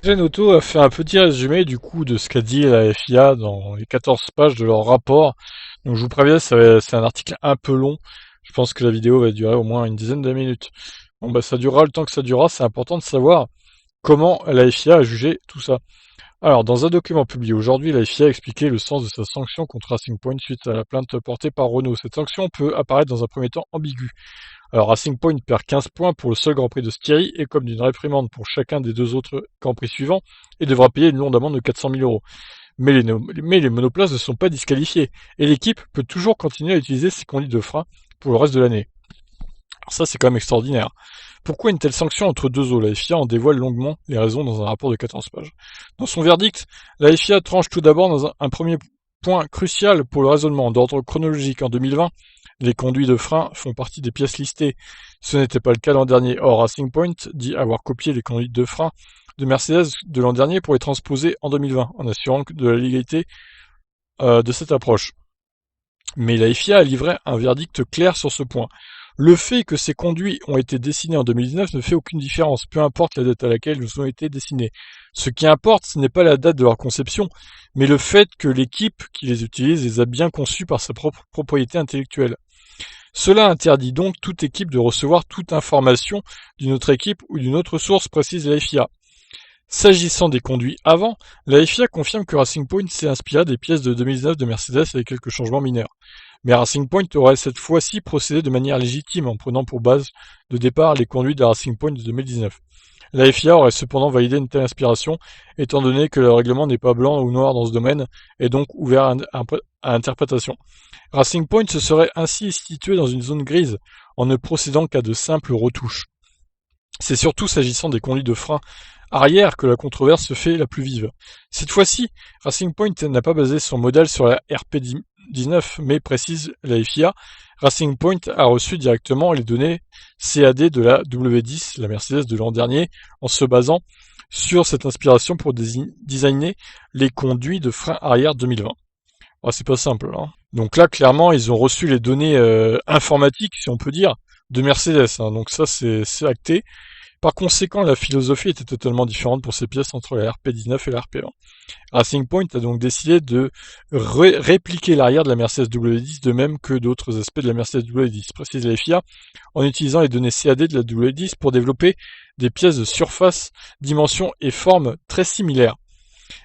Gen Auto a fait un petit résumé du coup de ce qu'a dit la FIA dans les 14 pages de leur rapport. Donc je vous préviens, c'est un article un peu long. Je pense que la vidéo va durer au moins une dizaine de minutes. Bon bah ça durera le temps que ça durera, c'est important de savoir comment la FIA a jugé tout ça. Alors dans un document publié aujourd'hui, la FIA a expliqué le sens de sa sanction contre Racing Point suite à la plainte portée par Renault. Cette sanction peut apparaître dans un premier temps ambiguë. Alors Racing Point perd 15 points pour le seul Grand Prix de Styrie et comme d'une réprimande pour chacun des deux autres Grands Prix suivants et devra payer une lourde amende de 400 000 euros. Mais les monoplaces ne sont pas disqualifiés et l'équipe peut toujours continuer à utiliser ses conduites de frein pour le reste de l'année. Alors ça c'est quand même extraordinaire. Pourquoi une telle sanction entre deux eaux? La FIA en dévoile longuement les raisons dans un rapport de 14 pages. Dans son verdict, la FIA tranche tout d'abord dans un premier point crucial pour le raisonnement d'ordre chronologique. En 2020, les conduits de frein font partie des pièces listées. Ce n'était pas le cas l'an dernier. Or, Racing Point dit avoir copié les conduites de frein de Mercedes de l'an dernier pour les transposer en 2020, en assurant de la légalité de cette approche. Mais la FIA a livré un verdict clair sur ce point. Le fait que ces conduits ont été dessinés en 2019 ne fait aucune différence, peu importe la date à laquelle ils ont été dessinés. Ce qui importe, ce n'est pas la date de leur conception, mais le fait que l'équipe qui les utilise les a bien conçus par sa propre propriété intellectuelle. Cela interdit donc toute équipe de recevoir toute information d'une autre équipe ou d'une autre source, précise la FIA. S'agissant des conduits avant, la FIA confirme que Racing Point s'est inspiré des pièces de 2019 de Mercedes avec quelques changements mineurs. Mais Racing Point aurait cette fois-ci procédé de manière légitime en prenant pour base de départ les conduits de Racing Point de 2019. La FIA aurait cependant validé une telle inspiration, étant donné que le règlement n'est pas blanc ou noir dans ce domaine, et donc ouvert à interprétation. Racing Point se serait ainsi situé dans une zone grise, en ne procédant qu'à de simples retouches. C'est surtout s'agissant des conduits de frein arrière que la controverse se fait la plus vive. Cette fois-ci, Racing Point n'a pas basé son modèle sur la RP19, mais précise la FIA, Racing Point a reçu directement les données CAD de la W10, la Mercedes de l'an dernier, en se basant sur cette inspiration pour designer les conduits de frein arrière 2020. Oh, c'est pas simple, hein. Donc là, clairement, ils ont reçu les données informatiques, si on peut dire, de Mercedes. Hein. Donc ça, c'est acté. Par conséquent, la philosophie était totalement différente pour ces pièces entre la RP19 et la RP20. Racing Point a donc décidé de répliquer l'arrière de la Mercedes W10 de même que d'autres aspects de la Mercedes W10, précise la FIA, en utilisant les données CAD de la W10 pour développer des pièces de surface, dimension et forme très similaires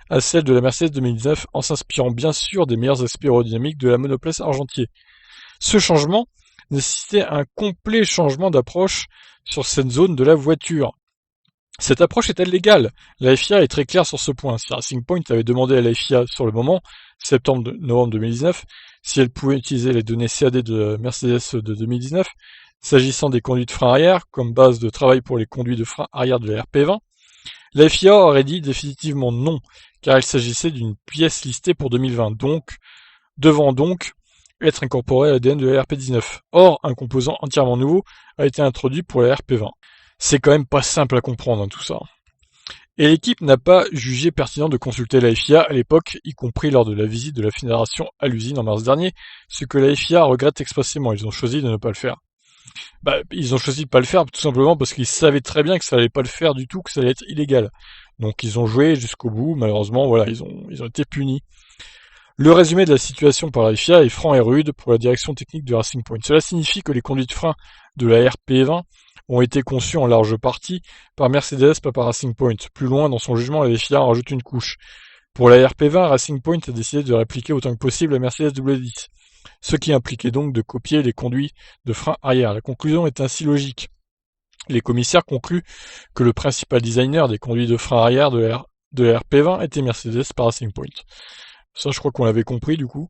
à celles de la Mercedes 2019 en s'inspirant bien sûr des meilleurs aspects aérodynamiques de la monoplace argentier. Ce changement nécessitait un complet changement d'approche sur cette zone de la voiture. Cette approche est-elle légale? La FIA est très claire sur ce point. Si Racing Point avait demandé à la FIA sur le moment, novembre 2019, si elle pouvait utiliser les données CAD de Mercedes de 2019, s'agissant des conduits de frein arrière, comme base de travail pour les conduits de frein arrière de la RP20, la FIA aurait dit définitivement non, car il s'agissait d'une pièce listée pour 2020, devant donc être incorporée à l'ADN de la RP19. Or, un composant entièrement nouveau a été introduit pour la RP20. C'est quand même pas simple à comprendre, hein, tout ça. Et l'équipe n'a pas jugé pertinent de consulter la FIA à l'époque, y compris lors de la visite de la fédération à l'usine en mars dernier, ce que la FIA regrette expressément. Ils ont choisi de ne pas le faire. Ils ont choisi de pas le faire tout simplement parce qu'ils savaient très bien que ça allait pas le faire du tout, que ça allait être illégal. Donc ils ont joué jusqu'au bout, malheureusement, voilà, ils ont été punis. Le résumé de la situation par la FIA est franc et rude pour la direction technique de Racing Point. Cela signifie que les conduits de frein de la RP20 ont été conçus en large partie par Mercedes, pas par Racing Point. Plus loin dans son jugement, la FIA en rajoute une couche. Pour la RP20, Racing Point a décidé de répliquer autant que possible la Mercedes W10, ce qui impliquait donc de copier les conduits de frein arrière. La conclusion est ainsi logique. Les commissaires concluent que le principal designer des conduits de frein arrière de la RP20 était Mercedes par Racing Point. Ça, je crois qu'on l'avait compris du coup.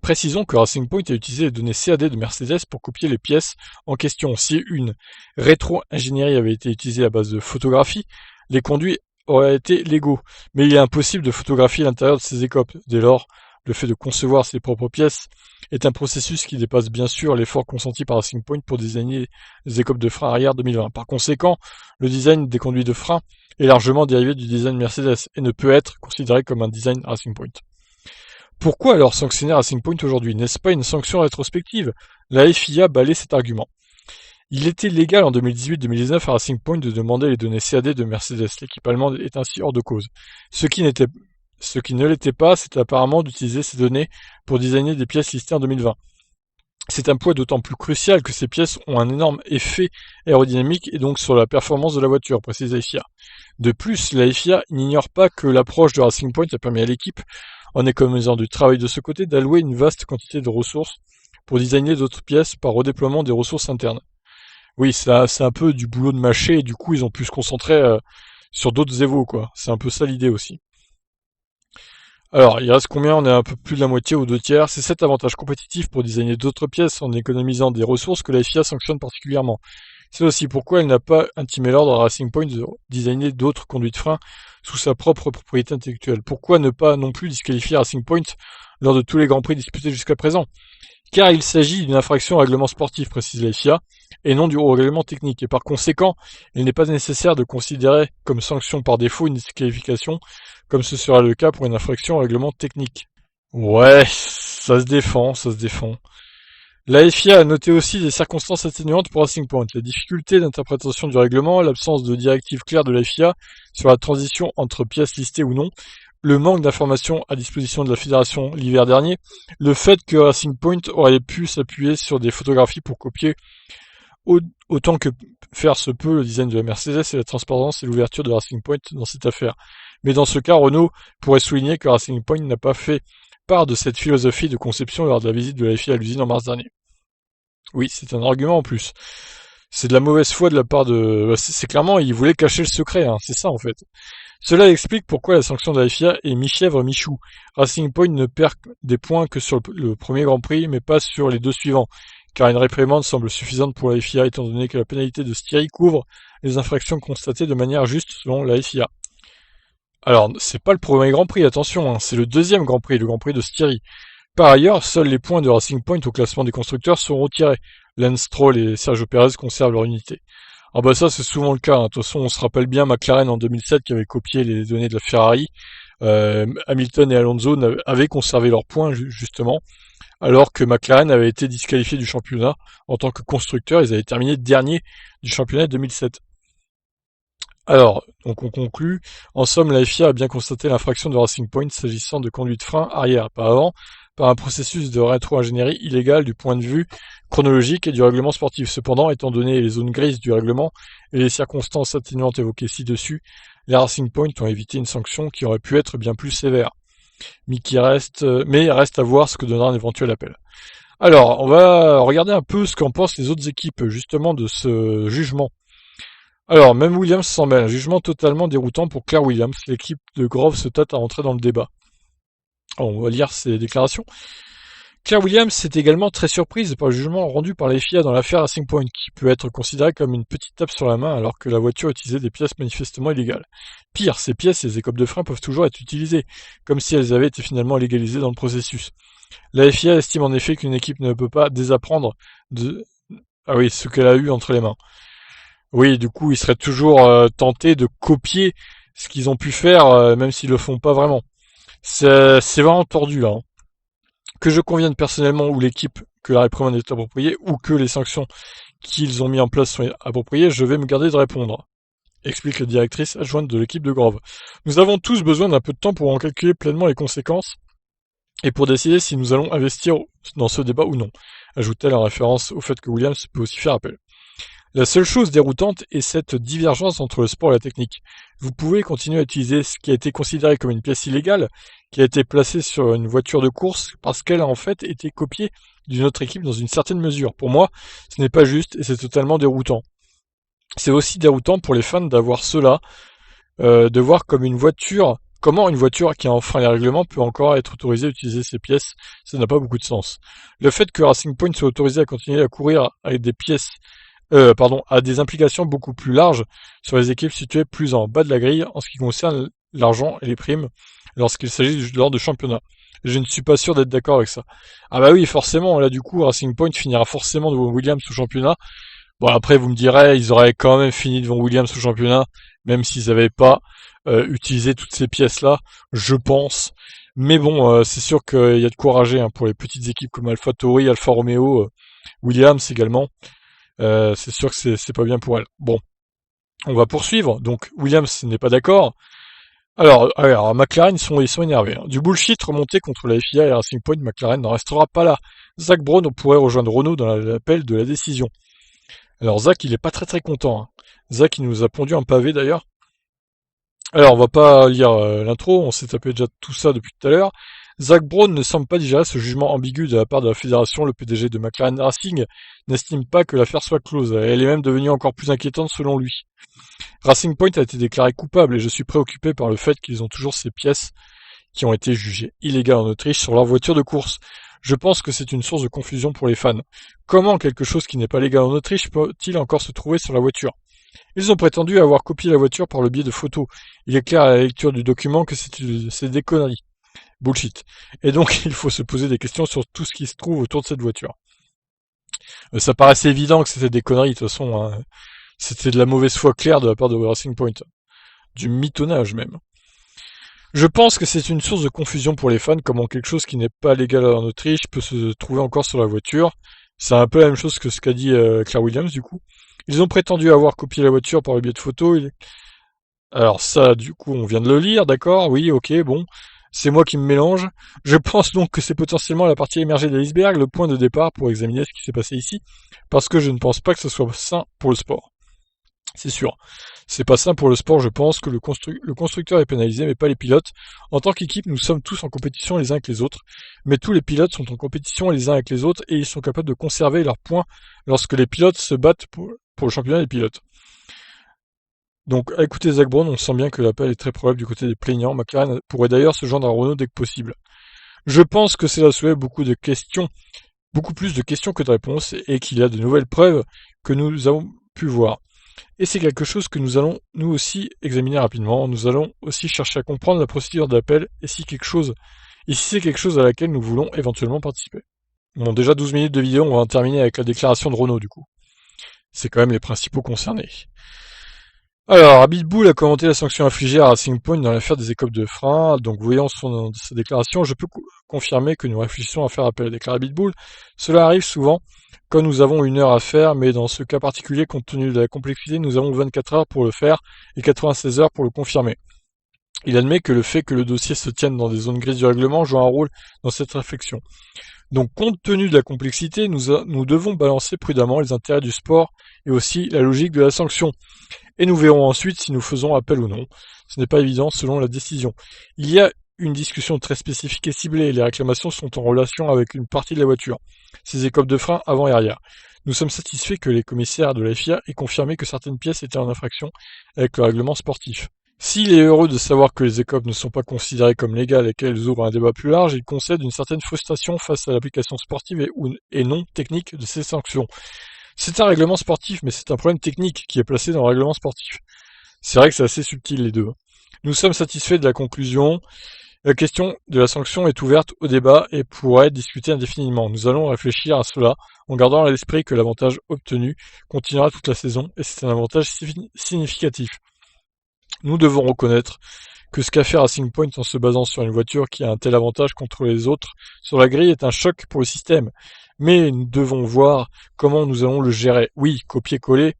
Précisons que Racing Point a utilisé les données CAD de Mercedes pour copier les pièces en question. Si une rétro-ingénierie avait été utilisée à base de photographie, les conduits auraient été légaux. Mais il est impossible de photographier l'intérieur de ces écopes. Dès lors, le fait de concevoir ses propres pièces est un processus qui dépasse bien sûr l'effort consenti par Racing Point pour designer les écopes de frein arrière 2020. Par conséquent, le design des conduits de frein est largement dérivé du design Mercedes et ne peut être considéré comme un design Racing Point. Pourquoi alors sanctionner Racing Point aujourd'hui? N'est-ce pas une sanction rétrospective? La FIA balaie cet argument. Il était légal en 2018-2019 à Racing Point de demander les données CAD de Mercedes. L'équipe allemande est ainsi hors de cause. Ce qui ne l'était pas, c'était apparemment d'utiliser ces données pour designer des pièces listées en 2020. C'est un poids d'autant plus crucial que ces pièces ont un énorme effet aérodynamique et donc sur la performance de la voiture, précise la FIA. De plus, la FIA n'ignore pas que l'approche de Racing Point a permis à l'équipe, en économisant du travail de ce côté, d'allouer une vaste quantité de ressources pour designer d'autres pièces par redéploiement des ressources internes. Oui, c'est un peu du boulot de mâcher et du coup ils ont pu se concentrer sur d'autres évos, quoi. C'est un peu ça l'idée aussi. Alors, il reste combien? On est un peu plus de la moitié ou deux tiers. C'est cet avantage compétitif pour designer d'autres pièces en économisant des ressources que la FIA sanctionne particulièrement. C'est aussi pourquoi elle n'a pas intimé l'ordre à Racing Point de designer d'autres conduits de frein sous sa propre propriété intellectuelle. Pourquoi ne pas non plus disqualifier Racing Point lors de tous les grands prix disputés jusqu'à présent? Car il s'agit d'une infraction au règlement sportif, précise la FIA, et non au règlement technique. Et par conséquent, il n'est pas nécessaire de considérer comme sanction par défaut une disqualification, comme ce sera le cas pour une infraction au règlement technique. Ouais, ça se défend, ça se défend. La FIA a noté aussi des circonstances atténuantes pour Racing Point, la difficulté d'interprétation du règlement, l'absence de directive claire de la FIA sur la transition entre pièces listées ou non, le manque d'informations à disposition de la fédération l'hiver dernier, le fait que Racing Point aurait pu s'appuyer sur des photographies pour copier autant que faire se peut le design de la Mercedes et la transparence et l'ouverture de Racing Point dans cette affaire. Mais dans ce cas, Renault pourrait souligner que Racing Point n'a pas fait part de cette philosophie de conception lors de la visite de la FIA à l'usine en mars dernier. Oui, c'est un argument en plus. C'est de la mauvaise foi de la part de... C'est clairement, ils voulaient cacher le secret, hein, c'est ça en fait. Cela explique pourquoi la sanction de la FIA est mi-chèvre, mi-chou. Racing Point ne perd des points que sur le premier Grand Prix, mais pas sur les deux suivants, car une réprimande semble suffisante pour la FIA étant donné que la pénalité de Styrie couvre les infractions constatées de manière juste selon la FIA. Alors, c'est pas le premier Grand Prix, attention, hein, c'est le deuxième Grand Prix, le Grand Prix de Styrie. Par ailleurs, seuls les points de Racing Point au classement des constructeurs sont retirés. Lance Stroll et Sergio Perez conservent leur unité. Ah bah ça c'est souvent le cas, hein. De toute façon on se rappelle bien McLaren en 2007 qui avait copié les données de la Ferrari. Hamilton et Alonso avaient conservé leurs points justement, alors que McLaren avait été disqualifié du championnat en tant que constructeur, ils avaient terminé dernier du championnat 2007. Alors, donc on conclut. En somme, la FIA a bien constaté l'infraction de Racing Point s'agissant de conduite de frein arrière, pas avant, par un processus de rétro-ingénierie illégal du point de vue chronologique et du règlement sportif. Cependant, étant donné les zones grises du règlement et les circonstances atténuantes évoquées ci-dessus, les Racing Point ont évité une sanction qui aurait pu être bien plus sévère, mais reste à voir ce que donnera un éventuel appel. Alors, on va regarder un peu ce qu'en pensent les autres équipes justement de ce jugement. Alors, même Williams s'en mêle, un jugement totalement déroutant pour Claire Williams. L'équipe de Grove se tâte à rentrer dans le débat. Alors, on va lire ses déclarations. Claire Williams est également très surprise par le jugement rendu par la FIA dans l'affaire Racing Point, qui peut être considéré comme une petite tape sur la main alors que la voiture utilisait des pièces manifestement illégales. Pire, ces pièces et les écopes de frein peuvent toujours être utilisées, comme si elles avaient été finalement légalisées dans le processus. La FIA estime en effet qu'une équipe ne peut pas désapprendre ce qu'elle a eu entre les mains. Oui, du coup, ils seraient toujours tentés de copier ce qu'ils ont pu faire, même s'ils le font pas vraiment. C'est vraiment tordu là, hein. Que je convienne personnellement ou l'équipe que la réprimande est appropriée ou que les sanctions qu'ils ont mis en place sont appropriées, je vais me garder de répondre, explique la directrice adjointe de l'équipe de Grove. Nous avons tous besoin d'un peu de temps pour en calculer pleinement les conséquences et pour décider si nous allons investir dans ce débat ou non, ajoute-t-elle en référence au fait que Williams peut aussi faire appel. La seule chose déroutante est cette divergence entre le sport et la technique. Vous pouvez continuer à utiliser ce qui a été considéré comme une pièce illégale, qui a été placée sur une voiture de course, parce qu'elle a en fait été copiée d'une autre équipe dans une certaine mesure. Pour moi, ce n'est pas juste et c'est totalement déroutant. C'est aussi déroutant pour les fans d'avoir cela, de voir comment une voiture qui a enfreint les règlements peut encore être autorisée à utiliser ces pièces. Ça n'a pas beaucoup de sens. Le fait que Racing Point soit autorisé à continuer à courir avec des pièces a des implications beaucoup plus larges sur les équipes situées plus en bas de la grille en ce qui concerne l'argent et les primes lorsqu'il s'agit lors de championnats. Je ne suis pas sûr d'être d'accord avec ça. Ah bah oui, forcément, là du coup, Racing Point finira forcément devant Williams au championnat. Bon après, vous me direz, ils auraient quand même fini devant Williams au championnat, même s'ils n'avaient pas utilisé toutes ces pièces-là, je pense. Mais bon, c'est sûr qu'il y a de quoi rager hein, pour les petites équipes comme AlphaTauri, Alfa Romeo, Williams également. C'est sûr que c'est pas bien pour elle. Bon, on va poursuivre. Donc Williams n'est pas d'accord. Alors, McLaren, ils sont énervés, hein. Du bullshit remonté contre la FIA et Racing Point, McLaren n'en restera pas là. Zach Brown pourrait rejoindre Renault dans l'appel de la décision. Alors Zach, il est pas très très content, hein. Zach, il nous a pondu un pavé d'ailleurs. Alors, on va pas lire l'intro, on s'est tapé déjà tout ça depuis tout à l'heure. Zach Brown ne semble pas digérer ce jugement ambigu de la part de la fédération. Le PDG de McLaren Racing n'estime pas que l'affaire soit close. Elle est même devenue encore plus inquiétante selon lui. Racing Point a été déclaré coupable et je suis préoccupé par le fait qu'ils ont toujours ces pièces qui ont été jugées illégales en Autriche sur leur voiture de course. Je pense que c'est une source de confusion pour les fans. Comment quelque chose qui n'est pas légal en Autriche peut-il encore se trouver sur la voiture? Ils ont prétendu avoir copié la voiture par le biais de photos. Il est clair à la lecture du document que c'est des conneries. Bullshit. Et donc, il faut se poser des questions sur tout ce qui se trouve autour de cette voiture. Ça paraissait évident que c'était des conneries, de toute façon, hein. C'était de la mauvaise foi claire de la part de Racing Point. Du mitonnage, même. Je pense que c'est une source de confusion pour les fans, comment quelque chose qui n'est pas légal en Autriche peut se trouver encore sur la voiture. C'est un peu la même chose que ce qu'a dit Claire Williams, du coup. Ils ont prétendu avoir copié la voiture par le biais de photos. Alors ça, du coup, on vient de le lire, d'accord? Oui, ok, bon. C'est moi qui me mélange. Je pense donc que c'est potentiellement la partie émergée de l'iceberg, le point de départ pour examiner ce qui s'est passé ici, parce que je ne pense pas que ce soit sain pour le sport. C'est sûr. C'est pas sain pour le sport, je pense que le constructeur est pénalisé, mais pas les pilotes. En tant qu'équipe, nous sommes tous en compétition les uns avec les autres, mais tous les pilotes sont en compétition les uns avec les autres et ils sont capables de conserver leurs points lorsque les pilotes se battent pour le championnat des pilotes. Donc, à écouter Zach Brown, on sent bien que l'appel est très probable du côté des plaignants. McLaren pourrait d'ailleurs se joindre à Renault dès que possible. Je pense que cela soulève beaucoup de questions, beaucoup plus de questions que de réponses, et qu'il y a de nouvelles preuves que nous avons pu voir. Et c'est quelque chose que nous allons nous aussi examiner rapidement. Nous allons aussi chercher à comprendre la procédure d'appel et si c'est quelque chose à laquelle nous voulons éventuellement participer. Bon, déjà 12 minutes de vidéo, on va en terminer avec la déclaration de Renault du coup. C'est quand même les principaux concernés. Alors, Abitbull a commenté la sanction infligée à Racing Point dans l'affaire des écopes de frein. Donc, voyant sa déclaration, je peux confirmer que nous réfléchissons à faire appel, a déclaré Abitbull. Cela arrive souvent quand nous avons 1 heure à faire, mais dans ce cas particulier, compte tenu de la complexité, nous avons 24 heures pour le faire et 96 heures pour le confirmer. Il admet que le fait que le dossier se tienne dans des zones grises du règlement joue un rôle dans cette réflexion. Donc, compte tenu de la complexité, nous devons balancer prudemment les intérêts du sport et aussi la logique de la sanction. Et nous verrons ensuite si nous faisons appel ou non. Ce n'est pas évident selon la décision. Il y a une discussion très spécifique et ciblée. Les réclamations sont en relation avec une partie de la voiture, ses écopes de frein avant et arrière. Nous sommes satisfaits que les commissaires de la FIA aient confirmé que certaines pièces étaient en infraction avec le règlement sportif. S'il est heureux de savoir que les écopes ne sont pas considérées comme légales et qu'elles ouvrent un débat plus large, il concède une certaine frustration face à l'application sportive et non technique de ces sanctions. C'est un règlement sportif, mais c'est un problème technique qui est placé dans le règlement sportif. C'est vrai que c'est assez subtil les deux. Nous sommes satisfaits de la conclusion. La question de la sanction est ouverte au débat et pourrait être discutée indéfiniment. Nous allons réfléchir à cela en gardant à l'esprit que l'avantage obtenu continuera toute la saison et c'est un avantage significatif. Nous devons reconnaître que ce qu'a fait Racing Point en se basant sur une voiture qui a un tel avantage contre les autres sur la grille est un choc pour le système. Mais nous devons voir comment nous allons le gérer. Oui, copier-coller,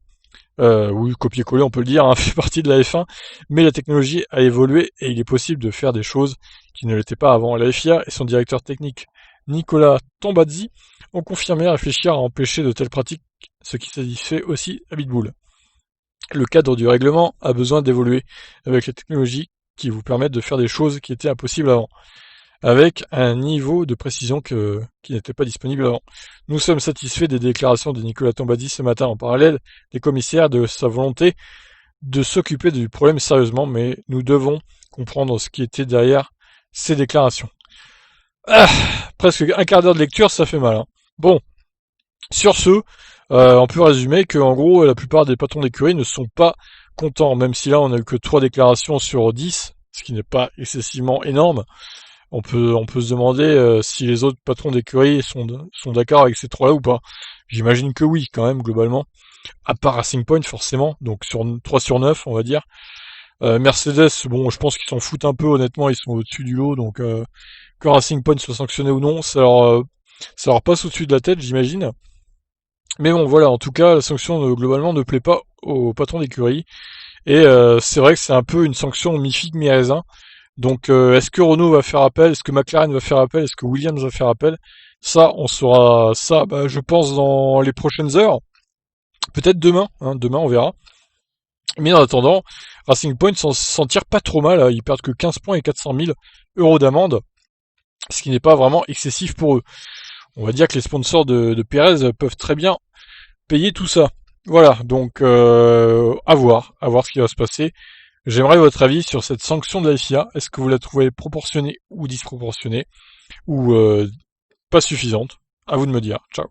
on peut le dire, hein, fait partie de la F1, mais la technologie a évolué et il est possible de faire des choses qui ne l'étaient pas avant. La FIA et son directeur technique, Nicolas Tombazzi, ont confirmé réfléchir à empêcher de telles pratiques, ce qui satisfait aussi Abitbull. Le cadre du règlement a besoin d'évoluer avec les technologies qui vous permettent de faire des choses qui étaient impossibles avant, avec un niveau de précision qui n'était pas disponible avant. Nous sommes satisfaits des déclarations de Nicolas Tombazzi ce matin. En parallèle, les commissaires de sa volonté de s'occuper du problème sérieusement, mais nous devons comprendre ce qui était derrière ces déclarations. Presque un quart d'heure de lecture, ça fait mal, hein. Bon, sur ce, on peut résumer que en gros, la plupart des patrons d'écurie ne sont pas contents, même si là on a eu que 3 déclarations sur 10, ce qui n'est pas excessivement énorme. On peut se demander si les autres patrons d'écurie sont d'accord avec ces 3-là ou pas. J'imagine que oui, quand même, globalement. À part Racing Point, forcément. Donc sur 3 sur 9, on va dire. Mercedes, bon, je pense qu'ils s'en foutent un peu, honnêtement, ils sont au-dessus du lot. Donc que Racing Point soit sanctionné ou non, ça leur passe au-dessus de la tête, j'imagine. Mais bon, voilà, en tout cas, la sanction globalement ne plaît pas au patron d'écurie. Et c'est vrai que c'est un peu une sanction mi-figue, mi-raisin. Donc est-ce que Renault va faire appel? Est-ce que McLaren va faire appel? Est-ce que Williams va faire appel? Ça, on saura ça, bah, je pense, dans les prochaines heures. Peut-être demain, hein, demain on verra. Mais en attendant, Racing Point s'en tire pas trop mal, hein. Ils perdent que 15 points et 400 000 euros d'amende, ce qui n'est pas vraiment excessif pour eux. On va dire que les sponsors de Perez peuvent très bien payer tout ça. Voilà, donc à voir ce qui va se passer. J'aimerais votre avis sur cette sanction de la FIA. Est-ce que vous la trouvez proportionnée ou disproportionnée ou pas suffisante? À vous de me dire. Ciao.